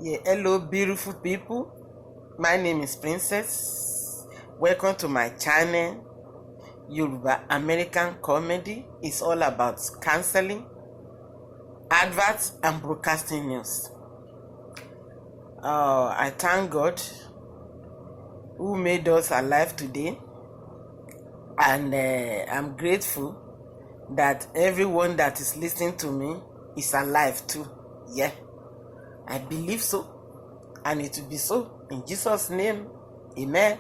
Yeah, hello, beautiful people. My name is Princess. Welcome to my channel, Yoruba American Comedy. It's all about counseling, adverts, and broadcasting news. I thank God who made us alive today, and I'm grateful that everyone that is listening to me is alive too. Yeah, I believe so, and it will be so in Jesus' name. Amen.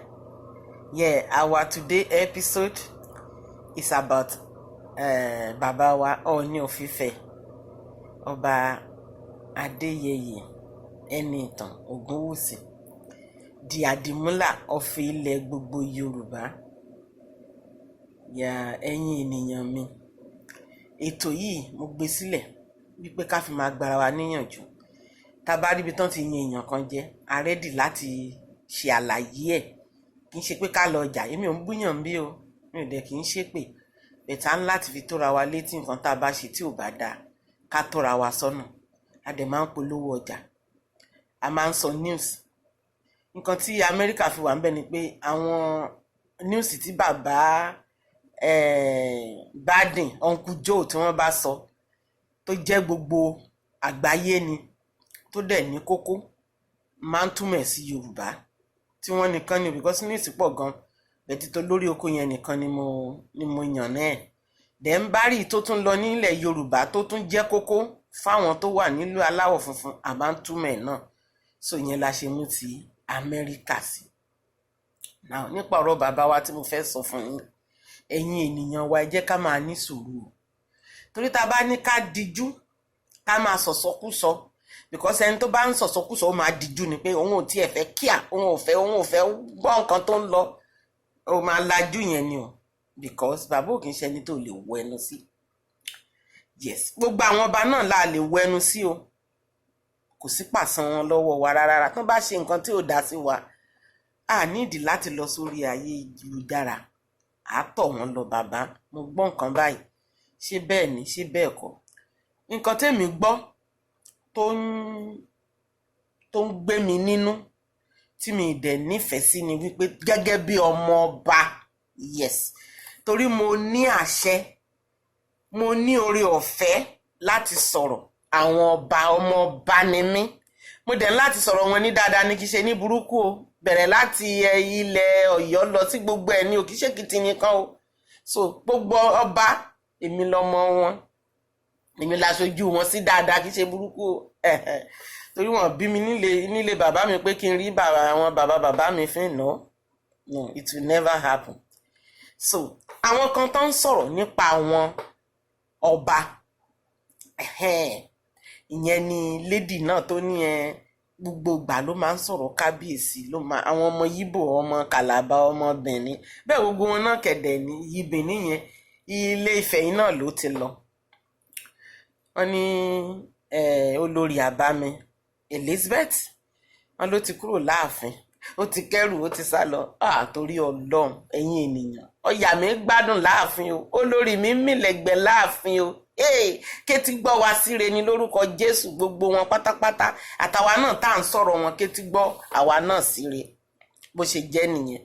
Yeah, our today episode is about Baba wa Ooni of Ife, Ọba Adéyẹyè Ẹniìtàn Ògúnwùsì, the Àdìmúlà of ilẹ̀ gbogbo Yorùbá. Ya ẹ̀yin ènìyàn mi, ètò yìí mo gbé sílẹ̀ wípé ká fi máa gbára wa níyànjú. Tá bá rí ibi tán ti yin èèyàn kan jẹ, a ready láti ṣe àlàyé ẹ̀. Kì í ṣe pé ká lọ jà, èmi ò ń búyàn bí o, mi ò dẹ̀ kì í ṣépè. Bẹ̀tà ń láti fi tóra wa létí nǹkan tá a bá ṣe tí ò bá dáa, ká tóra wa sọ́nà. A dẹ̀ máa ń polówó ọjà, a máa ń sọ news. Nǹkan tí Amẹ́ríkà fi wà ń bẹ̀ ni pé àwọn news tí bàbá Biden, Uncle Joe tí wọ́n bá sọ, tó jẹ́ gbogbo àgbáyé ni, tó dẹ̀ ní kókó, máa ń túmọ̀ sí Yorùbá. Tí wọ́n nìkan ni, because news pọ̀ gan, bẹ̀tí tó lórí oko yẹn nìkan ni mo yàn náà. Dẹ̀ ń bá rí tó tún lọ nílẹ̀ Yorùbá tó tún jẹ́ kókó fáwọn tó wà nílùú aláwọ̀ funfun, àbá ń túmọ̀ ẹ̀ náà. So yẹn la ṣe mú ti Amẹ́ríkà sí. Now nípa ọ̀rọ̀ bàbá wa tí mo fẹ́ sọ fún yín, ẹ̀yin ènìyàn wa, ẹ jẹ́ ká máa ní sùúrù. Torí tá bá ní ká dijú, ká máa sọ̀sọkúsọ, because ẹni tó bá ń sọ̀sọkúsọ ó máa dijú ni pé òun ò tiẹ̀ fẹ́ kíá, òun ò fẹ́ gbọ́ nǹkan tó ń lọ, ó máa lajú yẹn ni o, because bàbá ò kì í ṣe ẹni tó lè wọ ẹnu sí. Yes, gbogbo àwọn ọba náà la lè wọ ẹnu sí o, kò sí pàṣán wọn lọ́wọ́ wa rárá. Tó bá ṣe nǹkan tí ò dá sí wa, a nídìí láti lọ sórí ayélujára, a tọ̀ wọ́n lọ. Bàbá, mo gbọ́ nǹkan báyìí, ṣé bẹ́ẹ̀ ni, ṣé bẹ́ẹ̀ kọ́. Nǹkan tèmi gbọ́ tó ń gbé mi nínú, tí mi dẹ̀ nífẹ̀ẹ́ sí ni wípé gẹ́gẹ́ bí ọmọ ọba, yes, torí mo ní àṣẹ, mo ní oore ọ̀fẹ́ láti sọ̀rọ̀. Àwọn ọmọ ọba ni mí, mo dẹ̀ láti sọ̀rọ̀ wọn ní dáadáa ní, kìí ṣe ní burúkú o. Bẹ̀rẹ̀ láti ilẹ̀ Ọ̀yọ́ lọ sí gbogbo ẹ̀ ní o, kìí ṣe Èkìtì nìkan o. So gbogbo ọba, èmi lọmọ wọn, èmi láṣojú wọn sí dáadáa, kìí ṣe burúkú o. Torí wọn bí mi nílé bàbá mi pé kí n rí àwọn bàbá mi fín. No, it will never happen. So àwọn kan tó ń sọ̀rọ̀ nípa àwọn ọba, ìyẹn ni lady náà tó ní gbogbo ìgbà ló máa ń sọ̀rọ̀ kábíyèsí, àwọn ọmọ Yíbò, ọmọ Kàlàbá, ọmọ Bẹ̀ní, bẹ́ẹ̀ gbogbo wọn náà kẹ̀dẹ̀ ní Yíbì nìyẹn. Ilé Ifẹ̀ yìí náà ló ti lọ. Wọ́n ní olórí àbámi Elizabeth, wọ́n ló ti kúrò láàfin, ó ti kẹ́rù, ó ti sá lọ. Torí Ọlọ́run, ẹ̀yin ènìyàn, ọ̀yà mi gbádùn láàfin o, olórí mi mìlẹ̀gbẹ́ láàfin o. Kétí gbọ́ wa síre ni lórúkọ Jésù, gbogbo wọn pátápátá, àtàwa náà tá à ń sọ̀rọ̀ wọn, kétí gbọ́ àwa náà síre, bó ṣe jẹ́ nìyẹn.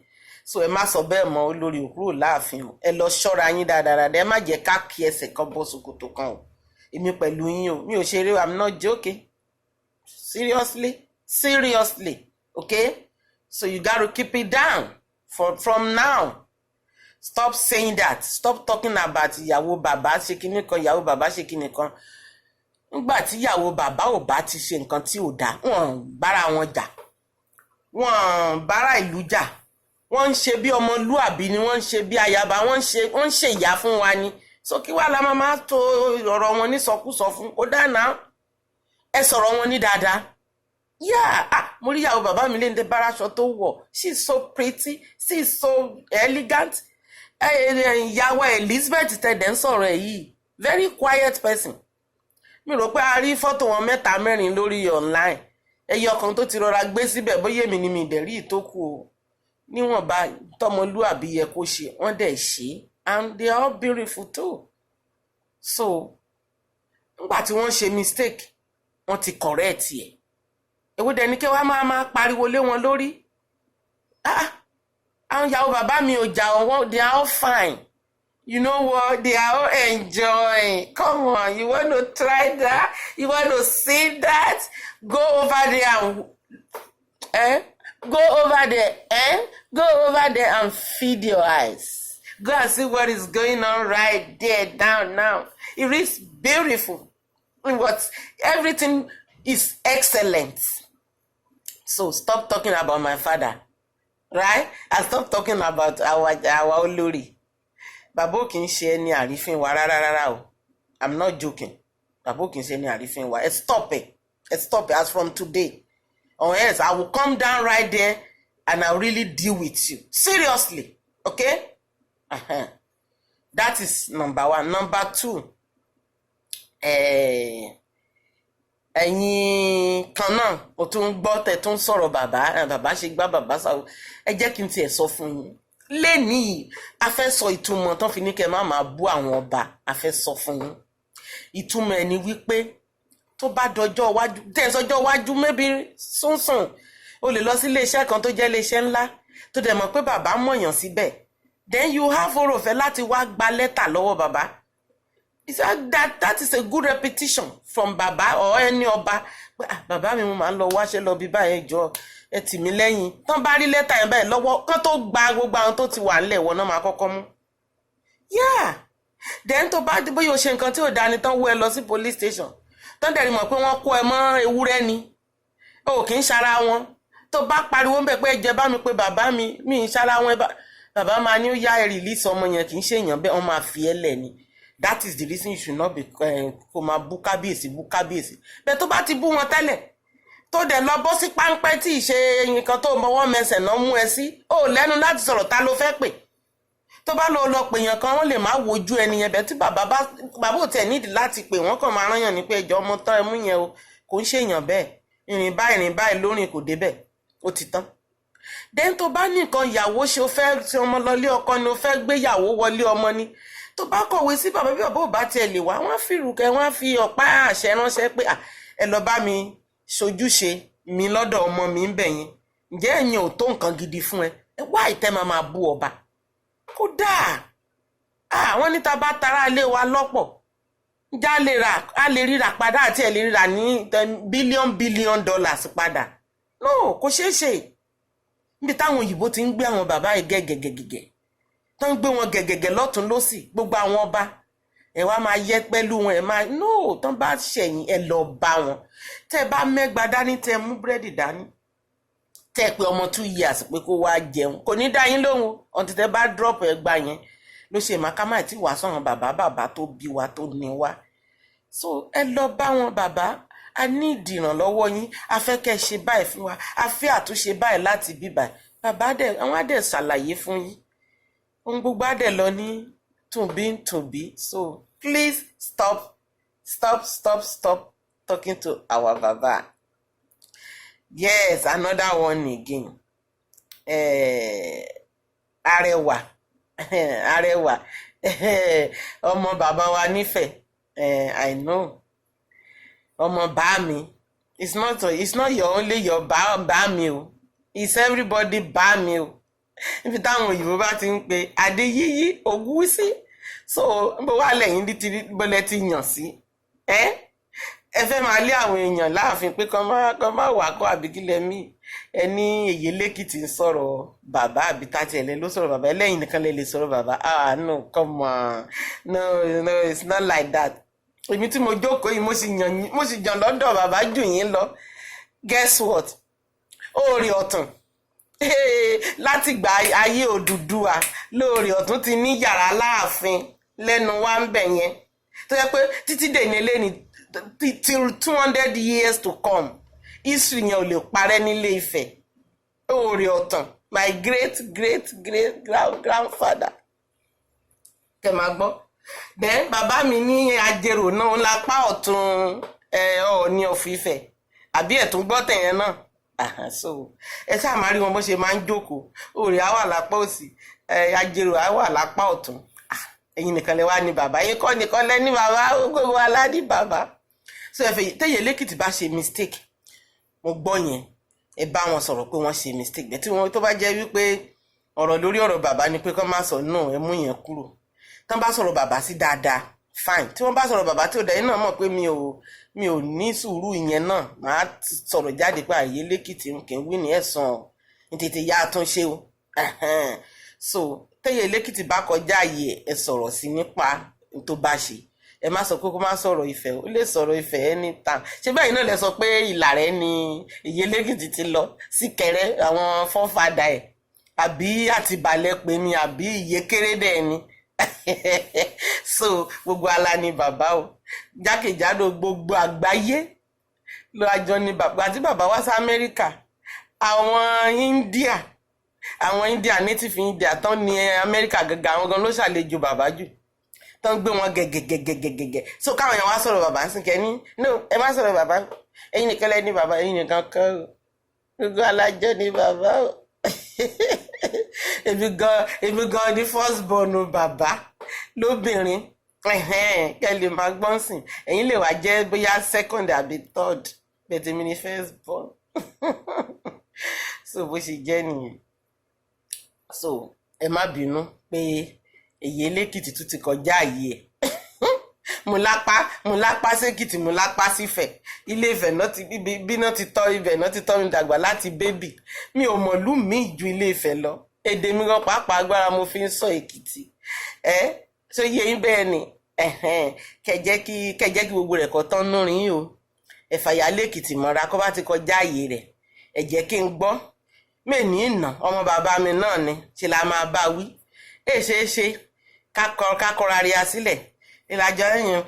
So ẹ má sọ bẹ́ẹ̀ mọ́, olórí ò kúrò láàfin o. Ẹ lọ ṣọ́ra yín dáadáa, ẹ má jẹ́ ká kí ẹsẹ̀ kan bọ́ ṣòkòtò kan o. Èmi pẹ̀lú yín o, mi ò ṣeré, I'm not joking. Seriously, okay? So you got to keep it down from now. Stop saying that. Stop talking about ìyàwó bàbá ṣe kíní kan, ìyàwó bàbá ṣe kíní kan. Nígbà tí ìyàwó bàbá ò bá ti ṣe nǹkan tí ò dá, wọ́n bára wọn jà, wọ́n bára ìlú jà, wọ́n ń ṣe bí ọmọlúàbí ni, wọ́n ń ṣe bí ayaba, wọ́n ń ṣe ìyá fún wa ni. So kí wá la máa tó ọ̀rọ̀ wọn ní sọkúsọ fún? Ó dáná, ẹ sọ̀rọ̀ wọn ní dáadáa. Yeah, mo rí ìyàwó bàbá mi léńdé báraṣọ tó wọ̀, she's so pretty, she's so elegant. Ìyàwó Elizabeth tẹ̀dẹ̀ ń sọ̀rọ̀ ẹ̀ yìí, very quiet person. Mi rò pé a rí fọ́tò wọn 3-4 lórí online, ẹyọ kan tó ti rọra gbé síbẹ̀, bóyá èmi ni mi dẹ̀rí ìtókù o. Níwọ̀nba tọmọlúàbí yẹ kó ṣe, wọ́n dẹ̀ ṣe, and they are all beautiful too. So nígbà tí wọ́n ṣe mistake, wọ́n ti correct ẹ̀. èwo dẹ̀ ni kí wọ́n máa pariwo lé wọn lórí. Àwọn ìyàwó bàbá mi ò jà wọ́n, they are all fine. You know what? They are all enjoying. Come on, you want to try that? You want to see that? Go over there and go over there and feed your eyes. Go and see what is going on right there down now. It is beautiful. Everything is excellent. So stop talking about my father, right? And stop talking about our olórí. Bàbá kì í ṣe ẹni àrífín wa rárá o. I'm not joking. Bàbá kì í ṣe ẹni àrífín wa. Stop it. Stop it as from today. Or else I will come down right there and I'll really deal with you. Seriously. Okay? That is number 1. Number 2. Ẹ̀yin kan náà o tún gbọ́ tẹ́ tún sọ̀rọ̀ bàbá ṣe gbá bàbá sáwọ́. Ẹ jẹ́ kí n tiẹ̀ sọ fún yín. Lẹ́nìí a fẹ́ sọ ìtumọ̀ tán fi ní kẹ́ máa bú àwọn ọba. A fẹ́ sọ fún yín. Ìtumọ̀ ẹni wípé tó bá dọjọ́ iwájú tẹ́sọjọ́ iwájú maybe sùnsùn o lè lọ sí iléeṣẹ́ kan tó jẹ́ iléeṣẹ́ ńlá tó dẹ̀ mọ̀ pé bàbá mọ̀yàn síbẹ̀. Then you have oròfẹ́ láti wá gba lẹ́tà lọ́wọ́ bàbá. That is a good repetition from bàbá or any ọba. Bàbá mi mo máa ń lọ wáṣẹ́ lọ bí báyẹn jọ ẹ tì mí lẹ́yìn. Tán bá rí lẹ́tà yẹn báyìí lọ́wọ́ kán tó gba gbogbo àwọn tó ti wà ńlẹ̀ wọ́n náà máa kọ́kọ́ mú. Yeah. Then tó bá bóyá o ṣe nǹkan tí ò dáa ni tán wọ́ ẹ lọ sí police station. Tán dẹ̀ rí mọ̀ pé wọ́n kó ẹ mọ́ ewúrẹ́ ni. O kì í ṣara wọn. Tó bá pariwo ń bẹ̀ pé ẹ jẹ́ bá mi pé bàbá mi ń ṣara wọn bàbá máa ní ó yá ẹ release ọmọ yẹn kì í ṣe èèyàn bẹ́ẹ̀ wọ́n máa fi ẹ́ lẹ̀ ni. That is the reason you should not be kó máa bú kábíyèsí. Bẹ́ẹ̀ tó bá ti bú wọn tẹ́lẹ̀ tó dẹ̀ lọ bọ́ sí páńpẹ́ tí ìṣe nǹkan tó mọwọ́ mẹsẹ̀ náà mú ẹ sí ó lẹ́nu láti sọ̀rọ̀ ta ló fẹ́ pè. Tó bá lọ pèèyàn kan wọ́n lè má wojú ẹni yẹn bẹ́ẹ̀ tí bàbá ò tẹ̀ nídìí láti pè wọ́n kàn máa rányàn ní pé ẹjọ́ ọmọ tán ẹmú yẹn o kò ń ṣèyàn bẹ́ẹ̀ ìrìn báyìí lórin kò débẹ̀ ó ti tán. Then tó bá ní nǹkan ìyàwó ṣe o fẹ́ ṣe ọmọ lọlé ọkọ ni o fẹ́ gbé ìyàwó wọlé ọmọ ni tó bá kọ̀wé sí bàbá bí bàbá ò bá tiẹ̀ lè wá wọ́n fi rùkẹ́ wọ́n fi ọ̀pá àṣẹ ránṣẹ́ pé ẹ lọ bá mi ṣojúṣe mi lọ́dọ̀ ọmọ mi ń bẹ̀ yẹn ǹjẹ́ ẹ̀yin ò tó nǹkan gidi fún ẹ wá ìtẹ́ máa bú ọba kódà wọ́n ní ta bá tara ilé wa lọ́pọ̀ já a lè ríra padà àti ẹ̀ lè ríra ní billion dollars padà no kò ṣeé ṣe níbi táwọn òyìnbó ti ń gbé àwọn bàbá yìí gẹ́gẹ́gẹ́gẹ́ tó ń gbé wọn gẹ́gẹ́gẹ́ lọ́tún lọ́sì gbogbo àwọn ọba ẹ wá máa yẹ pẹ̀lú wọn ẹ máa no tán bá ṣẹ̀yìn ẹ lọ bá wọn tẹ́ bá mẹ́gba dání tẹ́ mú búrẹ́dì dání tẹ́ pé ọmọ 2 years pé kó wá jẹun kò ní dá yín lóhùn ọ̀ntì tẹ́ bá drop ẹgbà yẹn ló ṣe màkàmá tí wàá sọ̀rọ̀ bàbá tó bí wa tó ní wa so ẹ lọ bá wọn bàbá a ní ìdìrànlọ́wọ́ yín a fẹ́ kẹ́ ṣe báyìí fún wa a fẹ́ àtúnṣe báyìí láti bí báyìí bàbá àwọn á dẹ̀ ṣàlàyé fún yín ohun gbogbo á dẹ̀ lọ ní tùnbí so please stop talking to our baba. Yes, another one again. Arẹwà ọmọ bàbá wa nífẹ̀ẹ́ I know ọmọ bá mi it's not your only your bá mi o it's everybody bá mi o níbi táwọn òyìnbó bá ti ń pe Adéyíyí Ògúnwùsí so bó wà lẹ́yìn bọ́lẹ̀ ti yàn sí ẹ fẹ́ máa lé àwọn èèyàn láàfin pé kọ́ máa wà kọ́ àbíkílẹ̀ mí ẹni èyí lẹ́kìtì ń sọ̀rọ̀ bàbá àbí tàti ẹ̀lẹ́ ló sọ̀rọ̀ bàbá ẹlẹ́yìn nìkan lè sọ̀rọ̀ bàbá no come on no it's not like that èmi tí mo jókòó yìí mo sì jàn lọ́dọ̀ bàbá jù yín lọ guess what oore ọ̀tún láti gba ayé Odùduwà lóore ọ̀tún ti ní yàrá láàfin lẹ́nu wa ń bẹ̀ yẹn tó yẹ pé títí dè ní eléyìí till 200 years to come history yẹn ò lè parẹ́ nílé Ifẹ̀ oore ọ̀tún my great grandfather kẹ máa gbọ́ then bàbá mi ní Ajérò náà lápá ọ̀tún Ọọ̀ni of Ifẹ̀ àbí ẹ̀tún gbọ́ tẹ̀yẹn náà so ẹ ṣáà máa rí wọn bó ṣe máa ń jókòó Òrè á wà lápá òsì Ajérò á wà lápá ọ̀tún ẹ̀yin nìkan lẹ wá ní bàbá yín kọ́ nìkan lẹ ní bàbá gbogbo aládì bàbá so ẹ̀fẹ̀ tẹ́yẹ lẹ́kìtì bá ṣe mistake mo gbọ́ yẹn ẹ bá wọn sọ̀rọ̀ pé wọ́n ṣe mistake bẹ́ẹ̀ tí wọ́n tó bá jẹ́ wípé ọ̀rọ̀ lórí ọ̀rọ̀ bàbá ni pé kọ́ máa sọ náà ẹ mú yẹn kúrò tán bá sọ̀rọ̀ bàbá sí dáadáa fine tí wọ́n bá sọ̀rọ̀ bàbá tí ò dẹ̀ náà mọ̀ pé mi ò ní sùúrù ìyẹn náà màá sọ̀rọ̀ jáde pé àyè lẹ́kìtì kì í wí ní ẹ̀sán ní tètè yá àtúnṣe o so tẹ́yẹ lẹ́kìtì bá kọjá àyè ẹ sọ̀rọ̀ sí nípa tó bá ṣe ẹ má sọ pé kó má sọ̀rọ̀ ìfẹ́ ó lè sọ̀rọ̀ ìfẹ́ anytime ṣé báyìí náà lẹ sọ pé Ìlàrẹ́ ni Ìyè Lẹ́kìtì ti lọ sí Kẹrẹ àwọn fọ́fadà ẹ̀ àbí Àtìbàlẹ̀ pé ni àbí Ìyè Kérédé ni so gbogbo ala ni bàbá o jákèjádò gbogbo àgbáyé ló àjọ ni bàbá àti bàbá wá sí Amẹ́ríkà àwọn India native India tán ní Amẹ́ríkà gẹ́gẹ́ àwọn gan ló ṣàlejò bàbá jù tán gbé wọn gẹ́gẹ́gẹ́gẹ́gẹ́ so káwọn èèyàn wá sọ̀rọ̀ bàbá sí kẹ́ni no ẹ má sọ̀rọ̀ bàbá ẹ̀yin nìkan lẹ́ni bàbá ẹ̀yin nìkan kọ́ gbogbo alájọ ni bàbá o èmi gan ni first born bàbá lóbìnrin kẹ́ lè máa gbọ́n sìn ẹ̀yin lè wá jẹ́ bóyá second àbí third bẹ̀tẹ̀ mi ni first born so bó ṣe jẹ́ nìyẹn so ẹ má bínú pé Ìyè Lẹ́kìtì tún ti kọjá àyè ẹ̀ mo lápá sékìtì mo lápá sífẹ̀ Ilé Ifẹ̀ náà ti bí náà ti tọ́ ibẹ̀ náà ti tọ́ mi dàgbà láti bébì mi ò mọ̀lú mi ju Ilé Ifẹ̀ lọ èdè mi gan pàápàá agbára mo fi ń sọ Èkìtì ṣé yé yín bẹ́ẹ̀ ni kẹjẹ́ kí gbogbo rẹ̀ kọ́ tán nú rin o ẹ̀fàyà Lẹ́kìtì mọ́ra kó bá ti kọjá àyè rẹ̀ ẹ jẹ́ kí n gbọ́ mẹ́ni ìnà ọmọ bàbá mi náà ni ṣe la máa bá wí ṣe kákọra rí a sílẹ̀ ìlàjọ ẹ̀yìn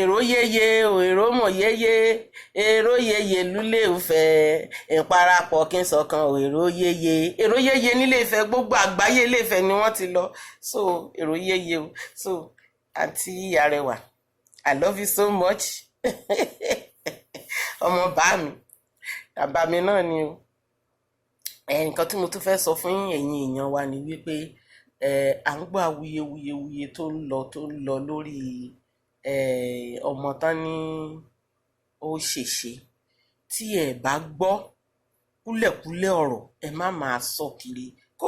èrò yéye o èrò mọ̀ yéye èrò yéye lúlé Ifẹ̀ ìparapọ̀ kí n sọ̀kan o èrò yéye nílé Ifẹ̀ gbogbo àgbáyé Ilé Ifẹ̀ ni wọ́n ti lọ so èrò yéye o so àǹtí Arẹwà I love you so much ọmọ bàbá mi náà ni o nǹkan tí mo tún fẹ́ sọ fún ẹ̀yin èèyàn wa ni wípé à ń gbọ́ awuyewuyewuye tó ń lọ lórí ọmọ tán ní ó ṣèṣe tí ẹ bá gbọ́ kúlẹ̀kúlẹ̀ ọ̀rọ̀ ẹ má máa sọ kiri kò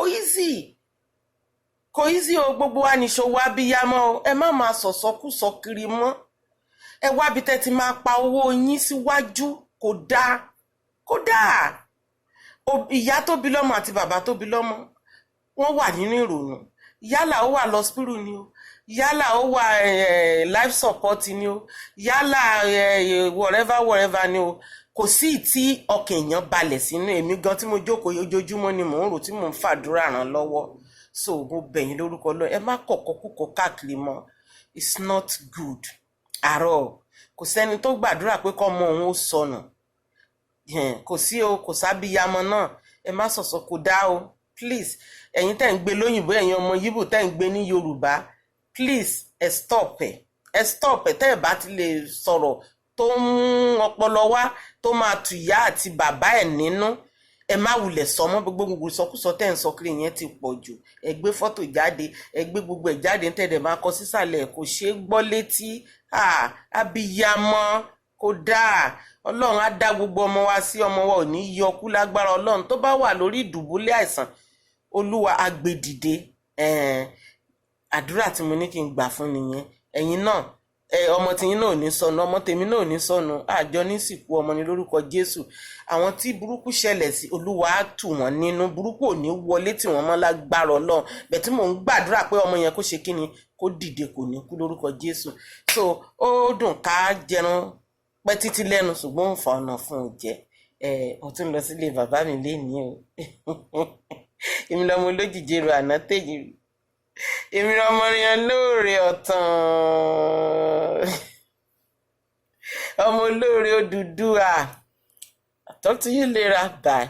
easy o gbogbo wa ní ṣòwò abiyamọ o ẹ má máa sọ̀sọ́kùsọ kiri mọ́ ẹ wábi tẹ́ ti máa pa owó yín síwájú kò dáa ìyá tó bí lọ́mọ àti bàbá tó bí lọ́mọ wọ́n wà nínú ìrònú yálà ó wà lọ́spírù ni o yálà ó wà life support ni o yálà whatever ni o kò sí tí ọkàn èèyàn balẹ̀ sínú èmi gan tí mo jókòó ojoojúmọ́ ni mò ń rò tí mò ń fàdúrà ràn lọ́wọ́ so mo bẹ̀yìn lórúkọ lọ ẹ má kọ̀kọ́ káàkiri mọ́ it's not good àárọ̀ kò sẹ́ni tó gbàdúrà pé kọ́mọ òun ó sọnù kò sí o kò sábíyamọ náà ẹ má sọ̀sọ̀ kò dá o please ẹ̀yin tẹ́ ń gbé lóyìnbó ẹ̀yin ọmọ yíbò tẹ́ ń gbé ní Yorùbá please ẹ stop tẹ́ ẹ bá ti lè sọ̀rọ̀ tó ń mú ọpọlọ wá tó máa tù ìyá àti bàbá ẹ̀ nínú ẹ má wulẹ̀ sọ mọ́ gbogbo ìsọkúsọ tẹ́ ń sọ kiri yẹn ti pọ̀ jù ẹ gbé fọ́tò jáde ẹ gbé gbogbo ẹ̀ jáde tẹ́lẹ̀ máa kọ sísàlẹ̀ kò ṣeé gbọ́ létí abiyamọ kò dáa Ọlọ́run á dá gbogbo ọmọ wa sí ọmọ wa ò ní yọkú lágbára Ọlọ́run tó bá wà lórí ìdùbúlẹ̀ àìsàn Olúwa á gbé dìde àdúrà tí mo ní kí n gbà fún nìyẹn ẹ̀yin náà ọmọ tiyín náà ò ní sọnù ọmọ tèmi náà ò ní sọnù àjọ ní sìnkú ọmọ ní lórúkọ Jésù àwọn tí burúkú ṣẹlẹ̀ sí Olúwa á tù wọ́n nínú burúkú ò ní wọlé tí wọ́n mọ́ lágbára Ọlọ́run bẹ́ẹ̀ tí mò ń gbàdúrà pé ọmọ yẹn kó ṣe kíni kó dìde kò ní kú lórúkọ Jésù so ó dùn ká jẹran pẹ́ títí lẹ́nu ṣùgbọ́n ń fa ọ̀nà fún un jẹ ó tún lọ sílé bàbá mi lénìí o èmi lọmọ olójijì ro àná tèyí èmi lọmọ rìn lóore ọ̀tàn ọmọ olóore Odùduwà talk to you later bye.